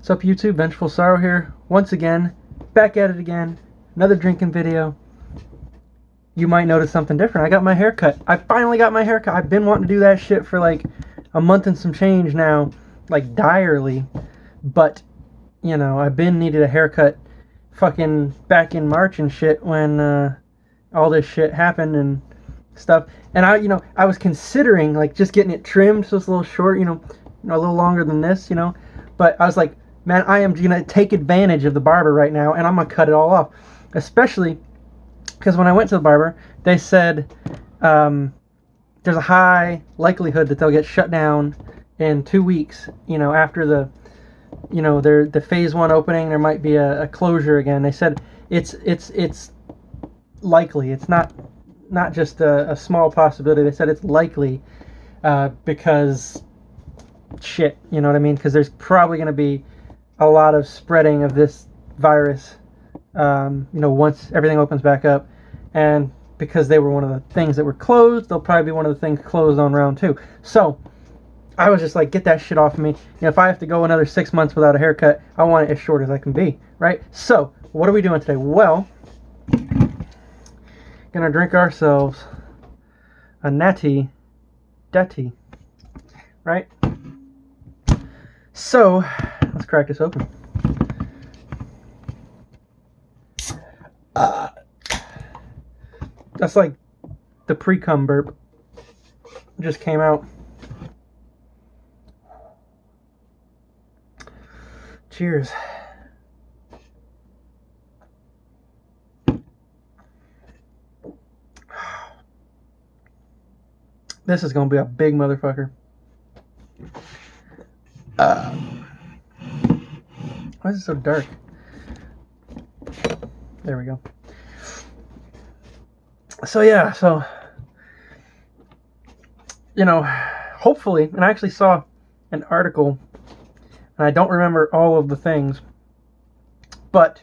What's up, YouTube? Vengeful Sorrow here. Once again, back at it again. Another drinking video. You might notice something different. I got my hair cut. I finally got my hair cut. I've been wanting to do that shit for like a month and some change now. Like, direly. But, you know, I've been needed a haircut fucking back in March and shit when all this shit happened and stuff. And I was considering like just getting it trimmed so it's a little short, a little longer than this, But I was like, man, I am going to take advantage of the barber right now, and I'm going to cut it all off. Especially because when I went to the barber, they said there's a high likelihood that they'll get shut down in 2 weeks, after the phase 1 opening. There might be a closure again. They said it's likely. It's not just a small possibility. They said it's likely because shit, you know what I mean? Because there's probably going to be a lot of spreading of this virus, once everything opens back up. And because they were one of the things that were closed, they'll probably be one of the things closed on round 2. So I was just like, get that shit off of me. If I have to go another 6 months without a haircut, I want it as short as I can be, right? So what are we doing today? Well, gonna drink ourselves a Natty Daddy, right? So let's crack this open. That's like the pre-cum burp just came out. Cheers. This is gonna be a big motherfucker. Why is it so dark? There we go. So yeah, hopefully, and I actually saw an article, and I don't remember all of the things, but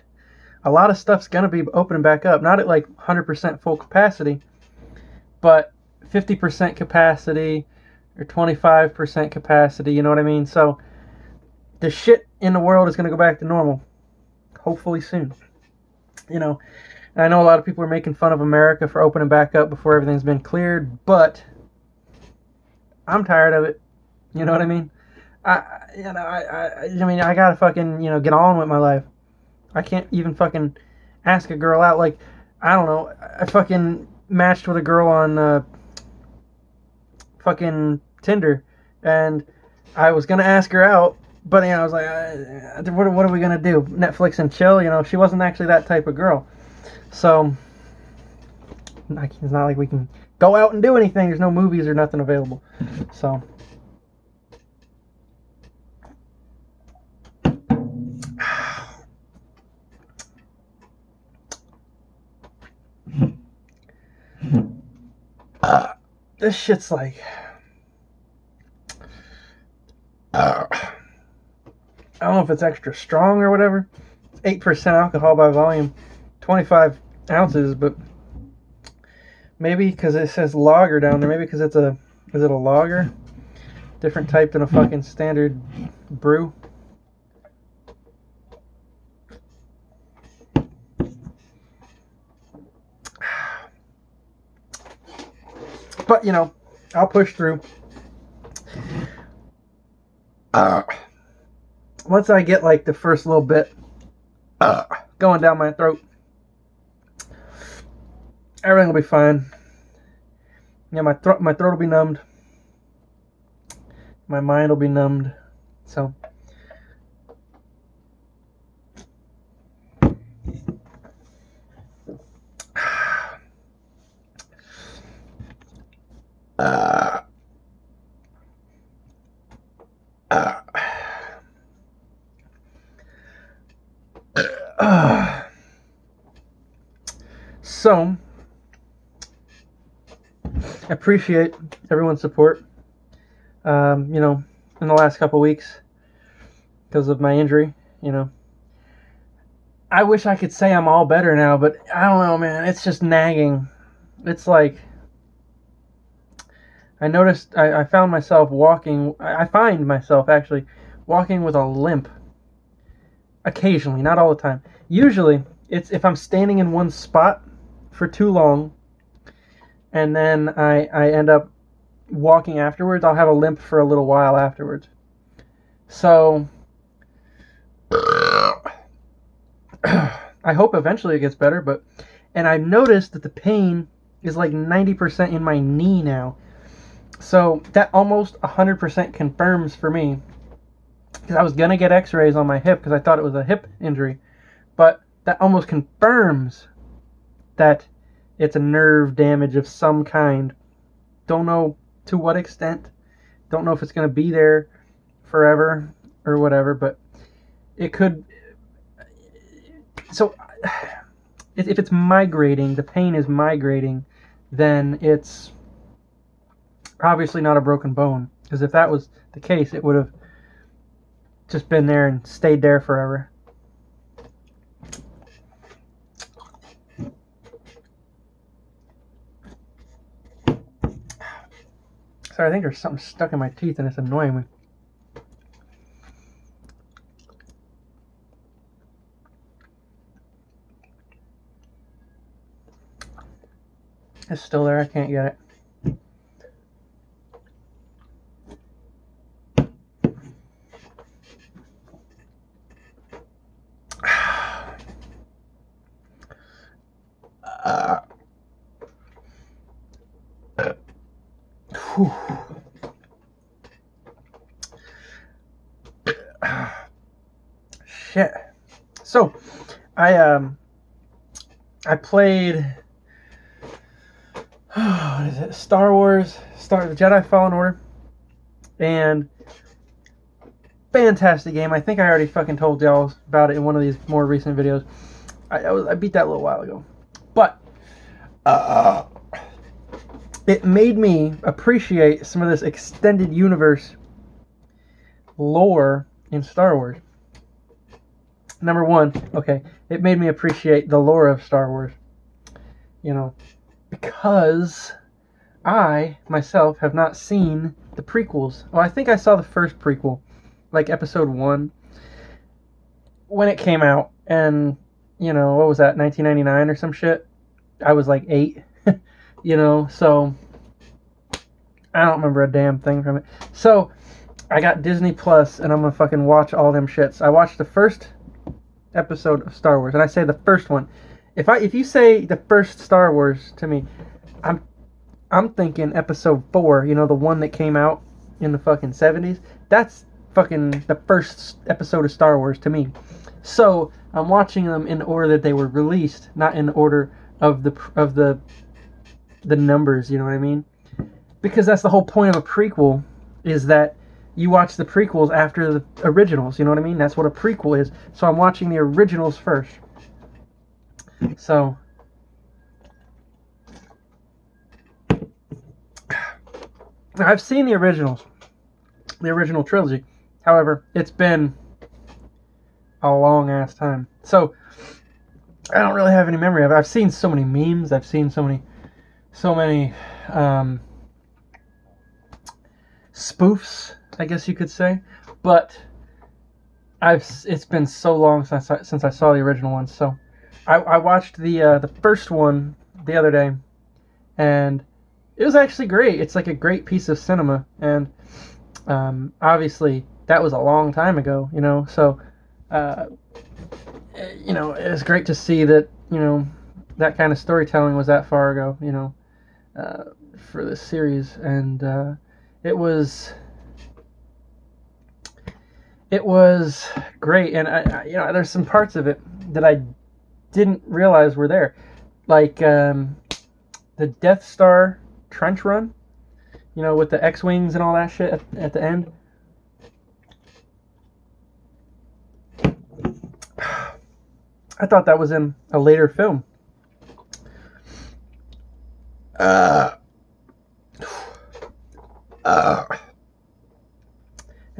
a lot of stuff's gonna be opening back up. Not at like 100% full capacity, but 50% capacity or 25% capacity, you know what I mean? So the shit in the world is going to go back to normal, hopefully soon. And I know a lot of people are making fun of America for opening back up before everything's been cleared, but I'm tired of it. You know what I mean? I gotta fucking, get on with my life. I can't even fucking ask a girl out. Like, I don't know, I fucking matched with a girl on fucking Tinder, and I was gonna ask her out, but I was like, what are we gonna do? Netflix and chill? She wasn't actually that type of girl, so it's not like we can go out and do anything. There's no movies or nothing available, so. This shit's like, I don't know if it's extra strong or whatever. It's 8% alcohol by volume, 25 ounces, but maybe because it says lager down there, maybe because is it a lager? Different type than a fucking standard brew. But, I'll push through. Once I get, like, the first little bit going down my throat, everything will be fine. Yeah, my throat will be numbed. My mind will be numbed. So. So, I appreciate everyone's support, in the last couple weeks because of my injury, I wish I could say I'm all better now, but I don't know, man. It's just nagging. It's like, I noticed, I found myself walking, I find myself actually walking with a limp occasionally, not all the time. Usually, it's if I'm standing in one spot for too long, and then I end up walking afterwards, I'll have a limp for a little while afterwards. So, I hope eventually it gets better, and I noticed that the pain is like 90% in my knee now. So that almost 100% confirms for me, because I was going to get x-rays on my hip because I thought it was a hip injury, but that almost confirms that it's a nerve damage of some kind. Don't know to what extent. Don't know if it's going to be there forever or whatever, but it could. So if it's migrating, the pain is migrating, then it's obviously not a broken bone. Because if that was the case, it would have just been there and stayed there forever. Sorry, I think there's something stuck in my teeth and it's annoying me. It's still there, I can't get it. Shit. So, I played what is it? Star Wars, the Jedi Fallen Order, and fantastic game. I think I already fucking told y'all about it in one of these more recent videos. I beat that a little while ago, but it made me appreciate some of this extended universe lore in Star Wars. Number one, okay, it made me appreciate the lore of Star Wars. You know, because I, myself, have not seen the prequels. Well, I think I saw the first prequel, like Episode 1, when it came out. And, you know, what was that, 1999 or some shit? I was like 8, you know, so I don't remember a damn thing from it. So, I got Disney Plus, and I'm gonna fucking watch all them shits. I watched the first episode of Star Wars, and I say the first one. If you say the first Star Wars to me, I'm thinking Episode 4. You know, the one that came out in the fucking 70s. That's fucking the first episode of Star Wars to me. So I'm watching them in the order that they were released, not in the order of the numbers. You know what I mean? Because that's the whole point of a prequel, is that you watch the prequels after the originals. You know what I mean? That's what a prequel is. So I'm watching the originals first. So I've seen the originals, the original trilogy. However, it's been a long ass time, so I don't really have any memory of it. I've seen so many memes. I've seen so many spoofs, I guess you could say. But it's been so long since I saw the original one. So I watched the first one the other day, and it was actually great. It's like a great piece of cinema, and obviously that was a long time ago, you know. So, you know, it was great to see that, you know, that kind of storytelling was that far ago, you know, for this series, and it was great. And I you know, there's some parts of it that I didn't realize were there, like the Death Star trench run, you know, with the X-Wings and all that shit at the end. I thought that was in a later film. And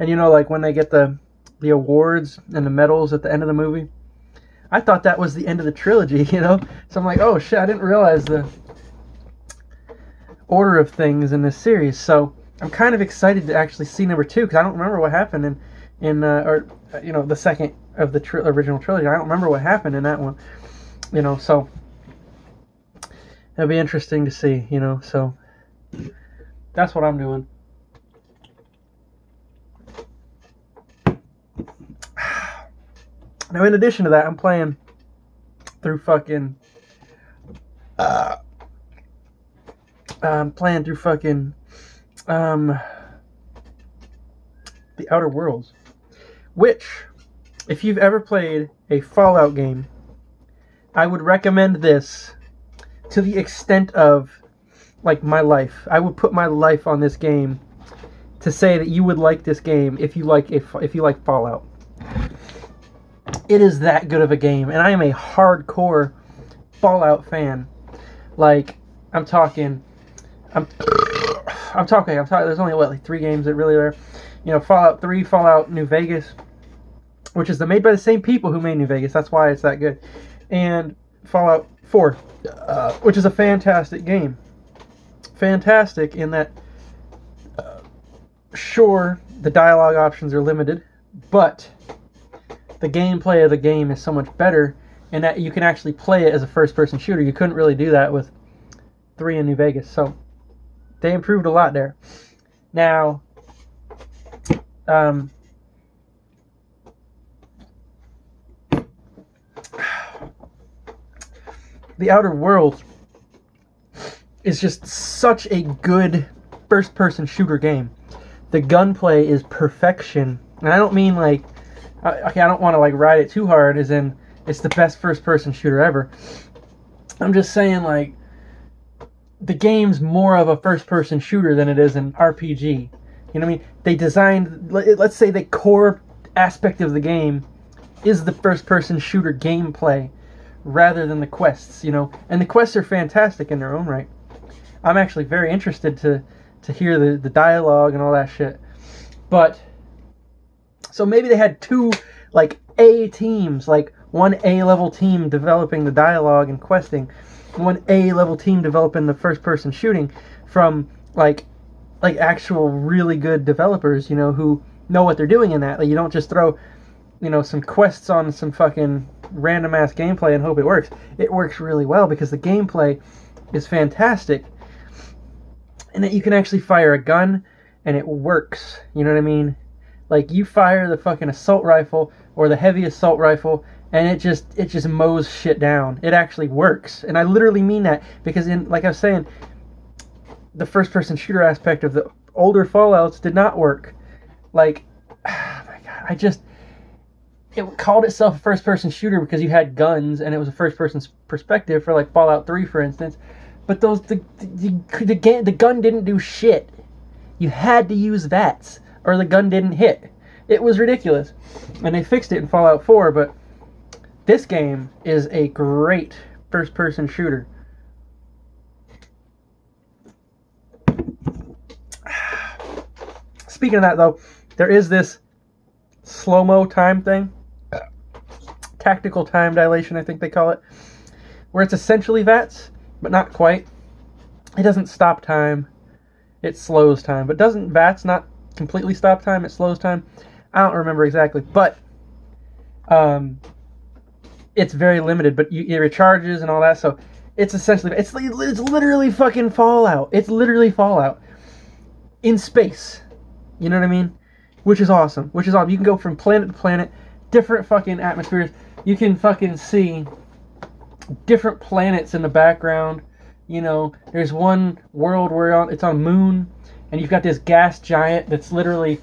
you know, like when they get the awards and the medals at the end of the movie, I thought that was the end of the trilogy, you know? So I'm like, oh shit, I didn't realize the order of things in this series. So I'm kind of excited to actually see number 2, because I don't remember what happened or the second of the original trilogy. I don't remember what happened in that one. So it'll be interesting to see. So that's what I'm doing. Now, in addition to that, I'm playing through fucking. The Outer Worlds, which, if you've ever played a Fallout game, I would recommend this to the extent of, like, my life. I would put my life on this game to say that you would like this game if you like Fallout. It is that good of a game, and I am a hardcore Fallout fan. Like, I'm talking. There's only like 3 games that really are. Fallout 3, Fallout New Vegas, which is made by the same people who made New Vegas. That's why it's that good. And Fallout 4, which is a fantastic game. Fantastic in that, sure, the dialogue options are limited, but the gameplay of the game is so much better in that you can actually play it as a first-person shooter. You couldn't really do that with 3 in New Vegas. So they improved a lot there. Now, The Outer Worlds is just such a good first-person shooter game. The gunplay is perfection. And I don't mean like, okay, I don't want to like ride it too hard as in it's the best first-person shooter ever. I'm just saying, like, the game's more of a first-person shooter than it is an RPG. You know what I mean? They designed, let's say the core aspect of the game is the first-person shooter gameplay rather than the quests, And the quests are fantastic in their own right. I'm actually very interested to hear the dialogue and all that shit. But, so maybe they had 2, like, A teams, like, one A-level team developing the dialogue and questing, one A-level team developing the first-person shooting from, like actual really good developers, who know what they're doing in that. Like, you don't just throw, some quests on some fucking random-ass gameplay and hope it works. It works really well because the gameplay is fantastic. And that you can actually fire a gun and it works. You know what I mean? Like, you fire the fucking assault rifle or the heavy assault rifle and it just mows shit down. It actually works. And I literally mean that because like I was saying, the first-person shooter aspect of the older Fallouts did not work. Like, oh my god, it called itself a first-person shooter because you had guns and it was a first-person perspective for, like, Fallout 3, for instance. But the gun didn't do shit. You had to use VATS or the gun didn't hit. It was ridiculous. And they fixed it in Fallout 4, but this game is a great first-person shooter. Speaking of that, though, there is this slow-mo time thing. Tactical time dilation, I think they call it. Where it's essentially VATS, but not quite. It doesn't stop time. It slows time. But doesn't VATS not completely stop time? It slows time? I don't remember exactly. But it's very limited. But it recharges and all that. So it's essentially... It's literally fucking Fallout. It's literally Fallout. In space. You know what I mean? Which is awesome. You can go from planet to planet, different fucking atmospheres. You can fucking see different planets in the background. There's one world where it's on a moon, and you've got this gas giant that's literally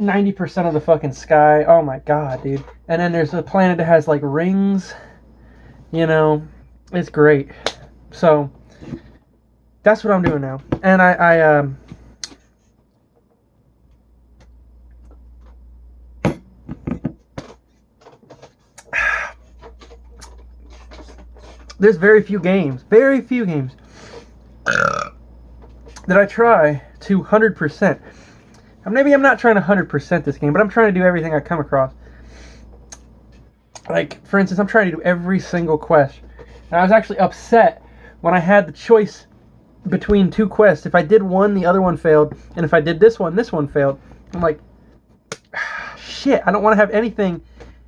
90% of the fucking sky. Oh my god, dude. And then there's a planet that has, like, rings. It's great. So, that's what I'm doing now. And I there's very few games that I try to 100%. Maybe I'm not trying to 100% this game, but I'm trying to do everything I come across. Like, for instance, I'm trying to do every single quest. And I was actually upset when I had the choice between 2 quests. If I did one, the other one failed. And if I did this one failed. I'm like, shit. I don't want to have anything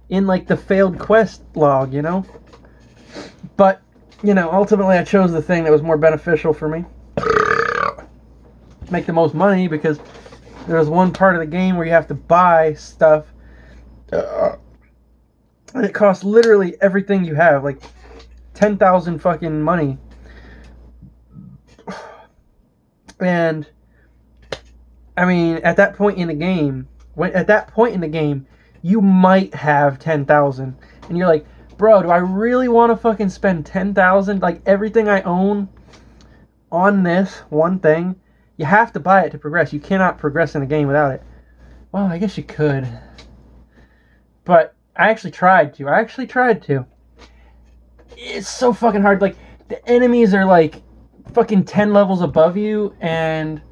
in like the failed quest log, you know? But, you know, ultimately I chose the thing that was more beneficial for me. Make the most money, because there's one part of the game where you have to buy stuff. And it costs literally everything you have, like 10,000 fucking money. And I mean, at that point in the game, you might have 10,000, and you're like, bro, do I really want to fucking spend 10,000? Like, everything I own on this one thing, you have to buy it to progress. You cannot progress in a game without it. Well, I guess you could, but I actually tried to. It's so fucking hard. Like, the enemies are like fucking 10 levels above you, and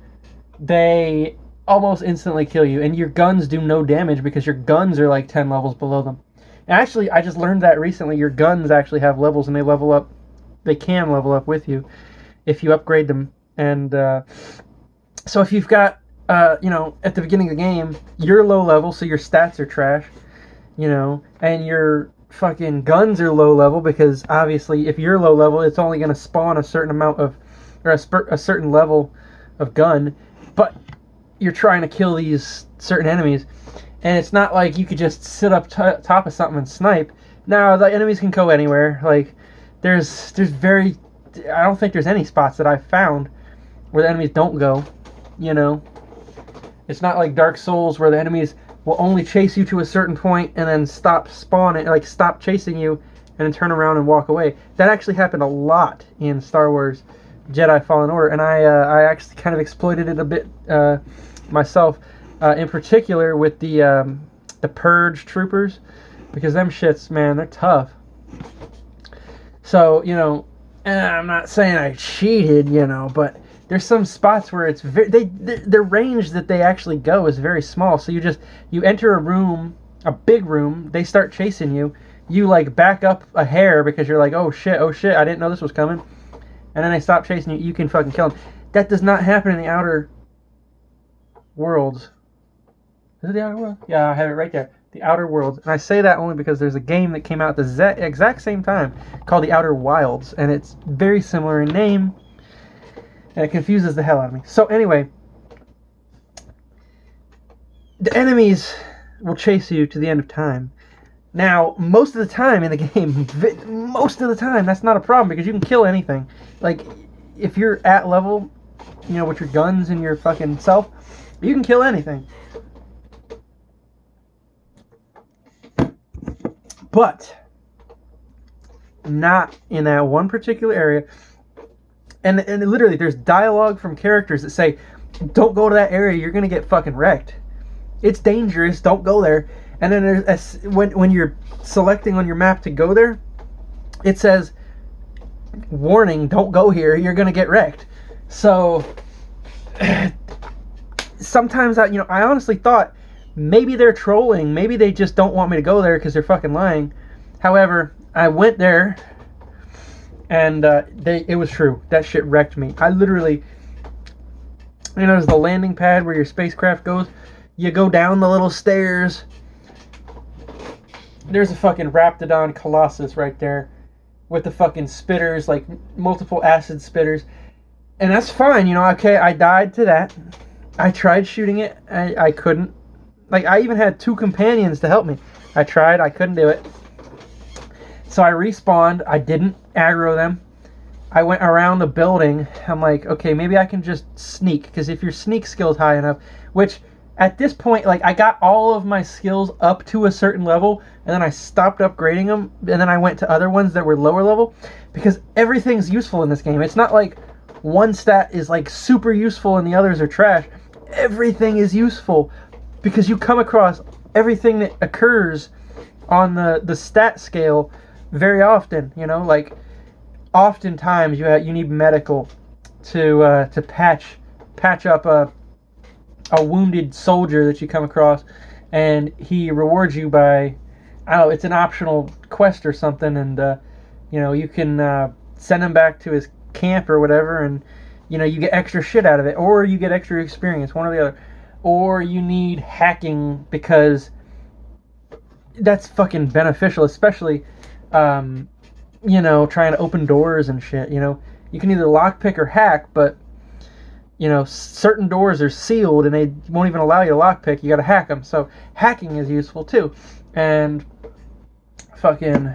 they almost instantly kill you, and your guns do no damage because your guns are like 10 levels below them. And actually, I just learned that recently. Your guns actually have levels, and they can level up with you if you upgrade them. And so if you've got you know, at the beginning of the game, you're low level, so your stats are trash, you know, and your fucking guns are low level, because obviously if you're low level, it's only going to spawn a certain amount of, or a certain level of gun, but you're trying to kill these certain enemies, and it's not like you could just sit up top of something and snipe. Now, the enemies can go anywhere. Like, there's I don't think there's any spots that I've found where the enemies don't go, you know. It's not like Dark Souls, where the enemies will only chase you to a certain point and then stop spawning, like stop chasing you and then turn around and walk away. That actually happened a lot in Star Wars Jedi Fallen Order, and I actually kind of exploited it a bit myself, in particular with the Purge troopers, because them shits, man, they're tough. So, you know, I'm not saying I cheated, you know, but there's some spots where it's the range that they actually go is very small. So you enter a room, a big room, they start chasing you. You like back up a hair because you're like, oh shit, I didn't know this was coming. And then they stop chasing you. You can fucking kill them. That does not happen in the Outer Worlds. Is it the Outer Worlds? Yeah, I have it right there. The Outer Worlds. And I say that only because there's a game that came out at the exact same time called the Outer Wilds, and it's very similar in name. And it confuses the hell out of me. So anyway, the enemies will chase you to the end of time. Now, most of the time in the game, that's not a problem, because you can kill anything. Like, if you're at level, you know, with your guns and your fucking self, you can kill anything. But not in that one particular area. And literally, there's dialogue from characters that say, don't go to that area, you're going to get fucking wrecked. It's dangerous, don't go there. And then there's when you're selecting on your map to go there, it says, warning, don't go here, you're going to get wrecked. So, sometimes, I honestly thought, maybe they're trolling, maybe they just don't want me to go there because they're fucking lying. However, I went there, and it was true. That shit wrecked me. I literally, there's the landing pad where your spacecraft goes. You go down the little stairs. There's a fucking Raptidon Colossus right there with the fucking spitters, like multiple acid spitters. And that's fine, okay, I died to that. I tried shooting it. I couldn't. Like, I even had 2 companions to help me. I tried. I couldn't do it. So I respawned. I didn't aggro them. I went around the building. I'm like, okay, maybe I can just sneak. Because if your sneak skill's high enough, which at this point, like, I got all of my skills up to a certain level, and then I stopped upgrading them, and then I went to other ones that were lower level, because everything's useful in this game. It's not like one stat is like super useful and the others are trash. Everything is useful, because you come across everything that occurs on the stat scale very often. Like, oftentimes you need medical to patch up a wounded soldier that you come across, and he rewards you by, I don't know, it's an optional quest or something, and you can send him back to his camp or whatever, and you get extra shit out of it, or you get extra experience, one or the other. Or you need hacking because that's fucking beneficial, especially, you know, trying to open doors and shit. You know, you can either lockpick or hack, but you know, certain doors are sealed and they won't even allow you to lockpick. You got to hack them. So hacking is useful too. And fucking.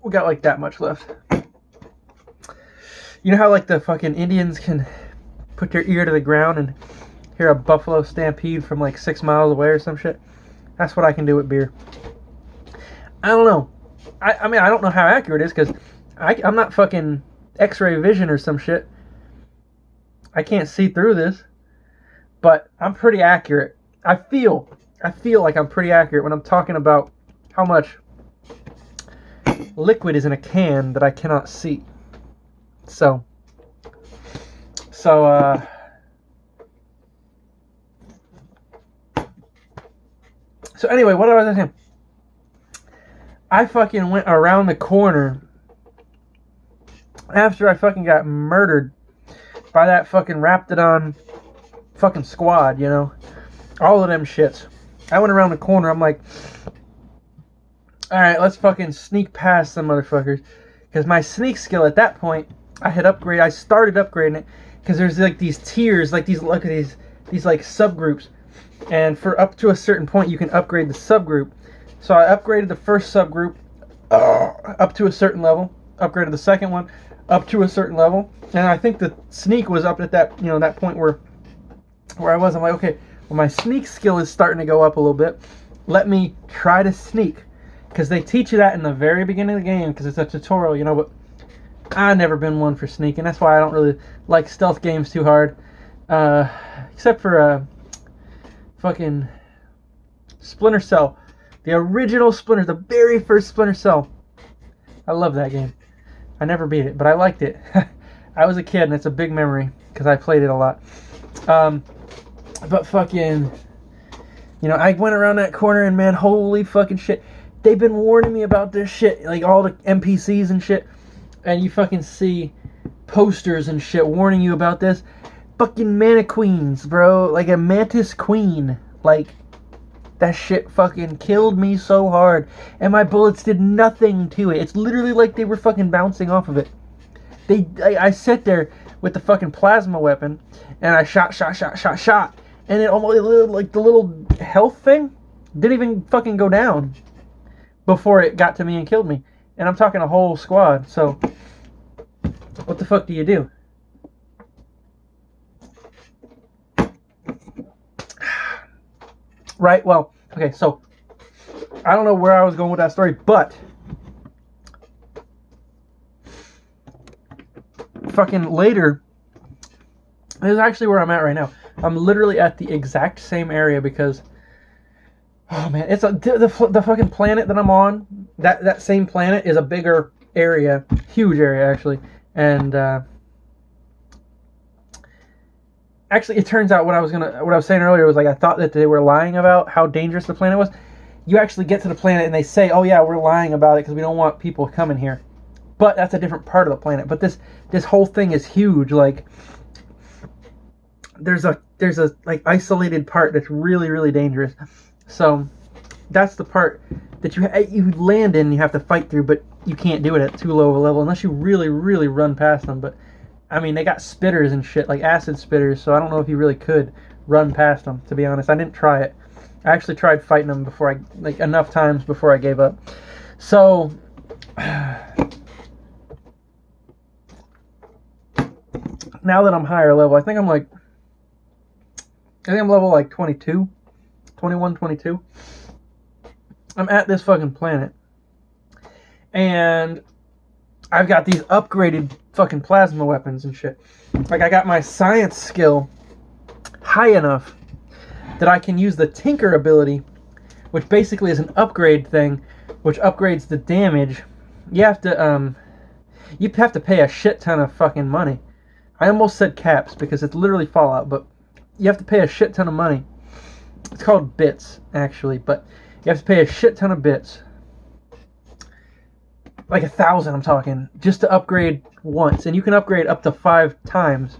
We got like that much left. You know how like the fucking Indians can put their ear to the ground and hear a buffalo stampede from like 6 miles away or some shit? That's what I can do with beer. I don't know. I mean, I don't know how accurate it is because I'm not fucking X-ray vision or some shit. I can't see through this, but I'm pretty accurate. I feel like I'm pretty accurate when I'm talking about how much liquid is in a can that I cannot see. So anyway, what was I saying? I fucking went around the corner after I fucking got murdered by that fucking Raptidon fucking squad, you know? All of them shits. I went around the corner, I'm like, alright, let's fucking sneak past some motherfuckers. Because my sneak skill at that point, I started upgrading it, because there's like these tiers, like these, look at these like subgroups. And for up to a certain point, you can upgrade the subgroup. So I upgraded the first subgroup up to a certain level, upgraded the second one up to a certain level, and I think the sneak was up at that, you know, that point where I was. I'm like, okay, well, my sneak skill is starting to go up a little bit. Let me try to sneak, because they teach you that in the very beginning of the game, because it's a tutorial, you know. But I've never been one for sneaking. That's why I don't really like stealth games too hard, except for fucking Splinter Cell. The original Splinter, the very first Splinter Cell. I love that game. I never beat it, but I liked it. I was a kid, and it's a big memory, because I played it a lot. But fucking, you know, I went around that corner, and man, holy fucking shit. They've been warning me about this shit, like all the NPCs and shit, and you fucking see posters and shit warning you about this. Fucking mana queens, bro. Like a mantis queen. Like, that shit fucking killed me so hard. And my bullets did nothing to it. It's literally like they were fucking bouncing off of it. I sat there with the fucking plasma weapon, and I shot. And it almost, like, the little health thing didn't even fucking go down before it got to me and killed me. And I'm talking a whole squad. So, what the fuck do you do? Right, well, okay, so I don't know where I was going with that story, but fucking later, this is actually where I'm at right now. I'm literally at the exact same area because, oh man, it's the fucking planet that I'm on. That same planet is a bigger area, huge area actually, and actually, it turns out what I was saying earlier was, like, I thought that they were lying about how dangerous the planet was. You actually get to the planet and they say, oh yeah, we're lying about it because we don't want people coming here. But that's a different part of the planet. But this whole thing is huge. Like, there's a like isolated part that's really, really dangerous. So that's the part that you land in and you have to fight through, but you can't do it at too low of a level unless you really, really run past them. But I mean, they got spitters and shit, like acid spitters, so I don't know if you really could run past them, to be honest. I didn't try it. I actually tried fighting them enough times before I gave up. So, now that I'm higher level, I think I'm level like 22, 21, 22. I'm at this fucking planet. And I've got these upgraded fucking plasma weapons and shit. Like, I got my science skill high enough that I can use the Tinker ability, which basically is an upgrade thing, which upgrades the damage. You have to pay a shit ton of fucking money. I almost said caps because it's literally Fallout, but you have to pay a shit ton of money. It's called bits, actually, but You have to pay a shit ton of bits. Like 1,000, I'm talking, just to upgrade once. And you can upgrade up to 5 times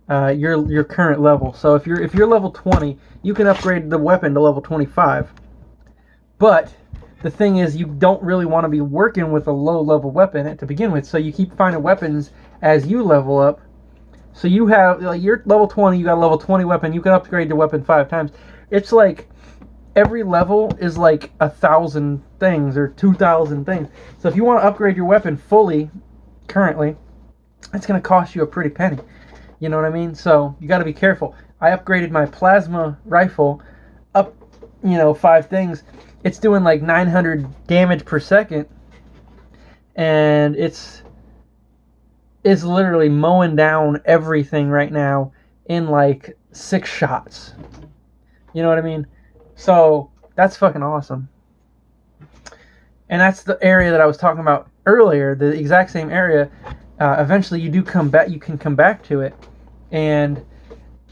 your current level. So if you're level 20, you can upgrade the weapon to level 25. But the thing is, you don't really want to be working with a low level weapon to begin with. So you keep finding weapons as you level up. So you have, like, you're level 20, you got a level 20 weapon, you can upgrade your weapon 5 times. It's like every level is like 1,000 things or 2,000 things. So if you want to upgrade your weapon fully, currently, it's going to cost you a pretty penny. You know what I mean? So you got to be careful. I upgraded my plasma rifle up, 5 things. It's doing like 900 damage per second, and it's literally mowing down everything right now in like 6 shots. You know what I mean? So that's fucking awesome. And that's the area that I was talking about earlier, the exact same area. Eventually you can come back to it. And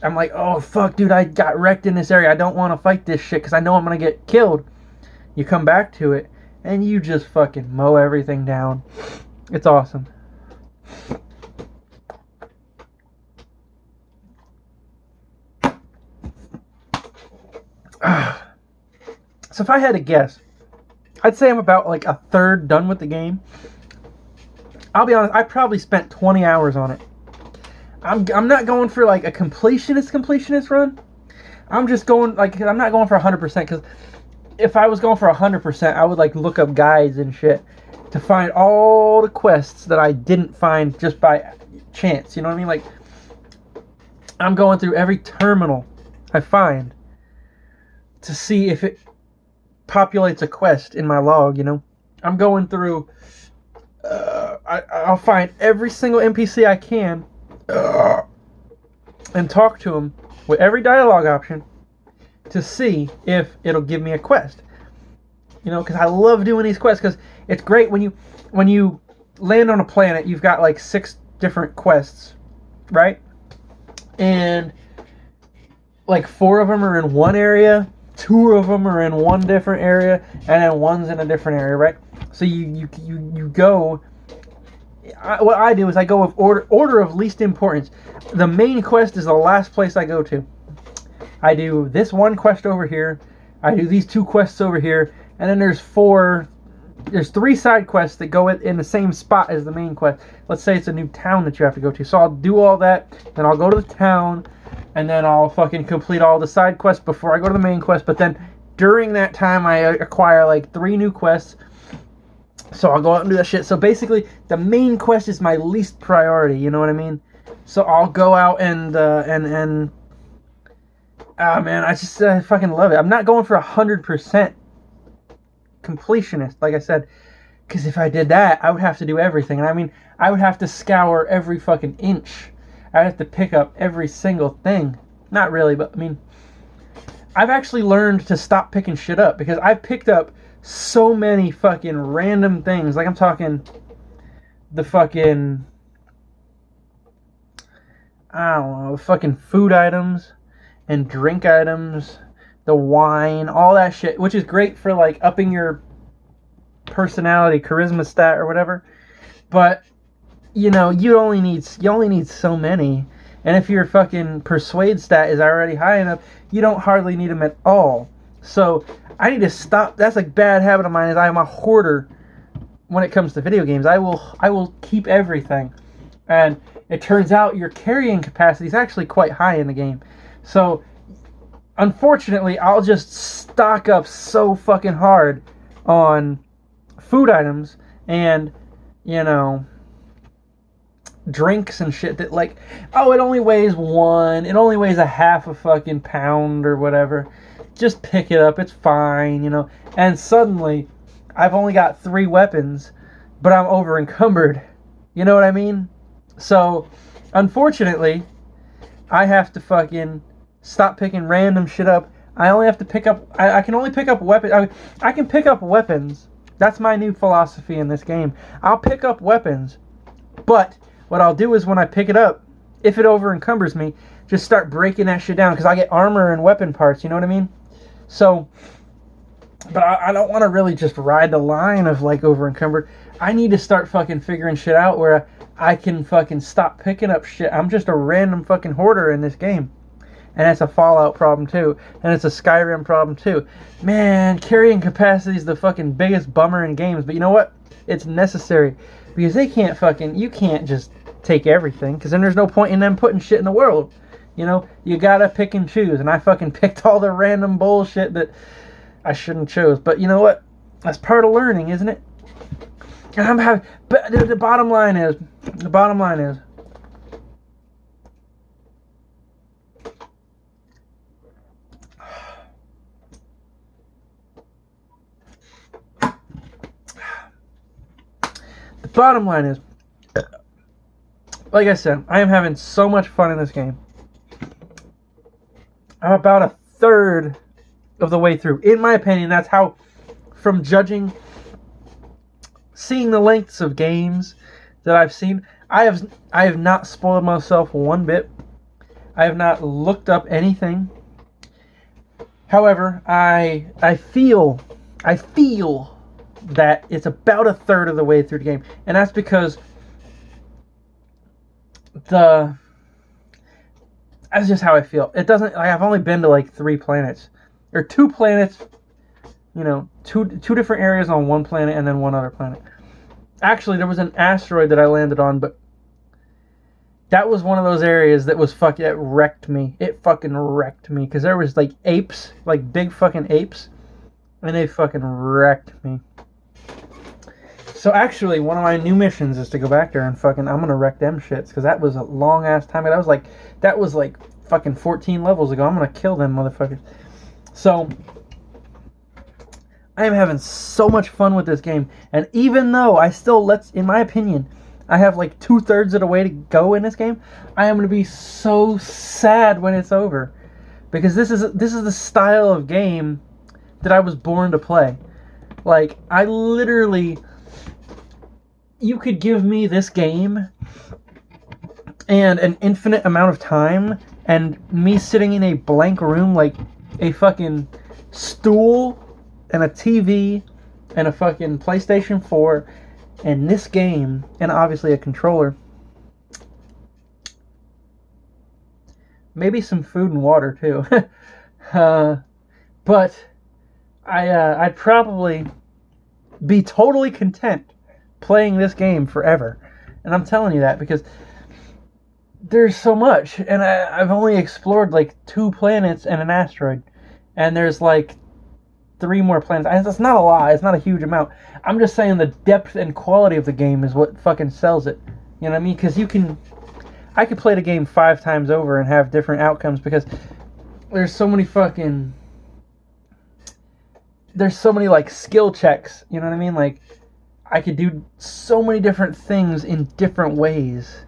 I'm like, oh fuck, dude, I got wrecked in this area. I don't want to fight this shit because I know I'm going to get killed. You come back to it and you just fucking mow everything down. It's awesome. So if I had to guess, I'd say I'm about like a third done with the game. I'll be honest, I probably spent 20 hours on it. I'm not going for like a completionist run. I'm just going, like, I'm not going for 100%, because if I was going for 100%, I would like look up guides and shit to find all the quests that I didn't find just by chance. You know what I mean? Like, I'm going through every terminal I find to see if it populates a quest in my log, I'm going through, I'll find every single NPC I can, and talk to them with every dialogue option to see if it'll give me a quest. Because I love doing these quests, because it's great when you land on a planet, you've got like 6 different quests, right? And like 4 of them are in one area, 2 of them are in one different area, and then one's in a different area, right? So you go. What I do is I go with order of least importance. The main quest is the last place I go to. I do this one quest over here. I do these 2 quests over here, and then there's 3 side quests that go in the same spot as the main quest. Let's say it's a new town that you have to go to. So I'll do all that, then I'll go to the town, and then I'll fucking complete all the side quests before I go to the main quest. But then during that time, I acquire like 3 new quests. So I'll go out and do that shit. So basically, the main quest is my least priority. You know what I mean? So I'll go out and man, I fucking love it. I'm not going for 100% completionist, like I said, because if I did that, I would have to do everything. And I mean, I would have to scour every fucking inch. I'd have to pick up every single thing. Not really, but I mean, I've actually learned to stop picking shit up, because I've picked up so many fucking random things. Like, I'm talking the fucking, I don't know, fucking food items and drink items, the wine, all that shit, which is great for like upping your personality, charisma stat or whatever. But you only need so many, and if your fucking persuade stat is already high enough, you don't hardly need them at all. So I need to stop. That's a bad habit of mine, is I am a hoarder when it comes to video games. I will keep everything, and it turns out your carrying capacity is actually quite high in the game. So unfortunately, I'll just stock up so fucking hard on food items and drinks and shit that, like, oh, it only weighs a half a fucking pound or whatever. Just pick it up, it's fine, And suddenly, I've only got 3 weapons, but I'm over encumbered. You know what I mean? So, unfortunately, I have to fucking stop picking random shit up. I only have to pick up, I can only pick up weapons. I can pick up weapons. That's my new philosophy in this game. I'll pick up weapons, but what I'll do is when I pick it up, if it over encumbers me, just start breaking that shit down, because I get armor and weapon parts, you know what I mean? So But I don't want to really just ride the line of like over encumbered. I need to start fucking figuring shit out where I can fucking stop picking up shit. I'm just a random fucking hoarder in this game. And it's a Fallout problem too. And it's a Skyrim problem too. Man, carrying capacity is the fucking biggest bummer in games. But you know what? It's necessary. Because they can't fucking... You can't just take everything. Because then there's no point in them putting shit in the world. You know? You gotta pick and choose. And I fucking picked all the random bullshit that I shouldn't chose. But you know what? That's part of learning, isn't it? And I'm having... But the bottom line is... The bottom line is... Bottom line is, like I said, I am having so much fun in this game. I'm about a third of the way through. In my opinion, that's how, from judging, seeing the lengths of games that I've seen, I have not spoiled myself one bit. I have not looked up anything. However, I feel that it's about a third of the way through the game. And that's because that's just how I feel. It doesn't, I've only been to like 3 planets. Or 2 planets, you know, two different areas on one planet and then one other planet. Actually, there was an asteroid that I landed on, but that was one of those areas that was it wrecked me. It fucking wrecked me. Because there was like apes, like big fucking apes. And they fucking wrecked me. So actually, one of my new missions is to go back there and fucking, I'm gonna wreck them shits, because that was a long ass time. That was like fucking 14 levels ago. I'm gonna kill them motherfuckers. So I am having so much fun with this game, and even though I still in my opinion, I have like 2/3 of the way to go in this game, I am gonna be so sad when it's over, because this is the style of game that I was born to play. Like, I literally... You could give me this game and an infinite amount of time and me sitting in a blank room, like a fucking stool and a TV and a fucking PlayStation 4 and this game and obviously a controller. Maybe some food and water too. But I'd probably be totally content playing this game forever. And I'm telling you that because there's so much. And I've only explored like 2 planets and an asteroid. And there's like 3 more planets. That's not a lot. It's not a huge amount. I'm just saying the depth and quality of the game is what fucking sells it. You know what I mean? Because I could play the game 5 times over and have different outcomes because there's so many fucking... There's so many like skill checks. You know what I mean? Like, I could do so many different things in different ways.